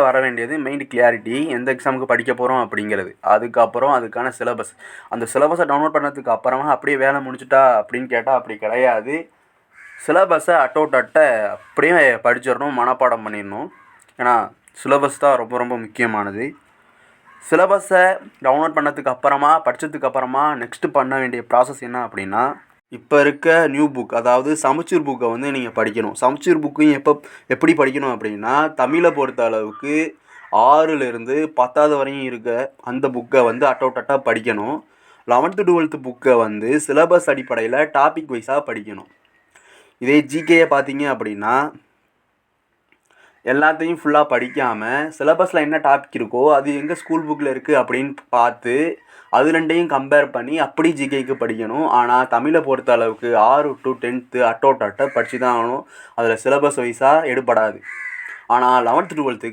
வர வேண்டியது mind clarity, எந்த எக்ஸாமுக்கு படிக்க போகிறோம் அப்படிங்கிறது. அதுக்கப்புறம் அதுக்கான சிலபஸ். அந்த சிலபஸை டவுன்லோட் பண்ணதுக்கு அப்புறமா அப்படியே வேலை முடிச்சுட்டா அப்படின்னு கேட்டால் அப்படி கிடையாது. சிலபஸை அட்டை அப்படியே படிச்சிடணும், மனப்பாடம் பண்ணிடணும். ஏன்னா சிலபஸ் தான் ரொம்ப ரொம்ப முக்கியமானது. சிலபஸை டவுன்லோட் பண்ணதுக்கு அப்புறமா படித்ததுக்கு அப்புறமா நெக்ஸ்ட்டு பண்ண வேண்டிய ப்ராசஸ் என்ன அப்படின்னா, இப்போ இருக்க நியூ புக், அதாவது சமச்சீர் புக்கை வந்து நீங்கள் படிக்கணும். சமச்சீர் புக்கையும் எப்படி படிக்கணும் அப்படின்னா, தமிழை பொறுத்த அளவுக்கு 6லேருந்து 10வது வரையும் இருக்க அந்த புக்கை வந்து அட்டை படிக்கணும். 11th 12th புக்கை வந்து சிலபஸ் அடிப்படையில் டாபிக் வைஸாக படிக்கணும். இதே ஜிகேயை பார்த்தீங்க அப்படின்னா, எல்லாத்தையும் ஃபுல்லாக படிக்காமல் சிலபஸில் என்ன டாபிக் இருக்கோ அது எங்கே ஸ்கூல் புக்கில் இருக்குது அப்படின்னு பார்த்து அது ரெண்டையும் கம்பேர் பண்ணி அப்படி ஜிகேக்கு படிக்கணும். ஆனால் தமிழை பொறுத்த அளவுக்கு 6 to 10th அட்டை படித்து தான் ஆகணும். அதில் சிலபஸ் வைஸாக எடுபடாது. ஆனால் 11th 12th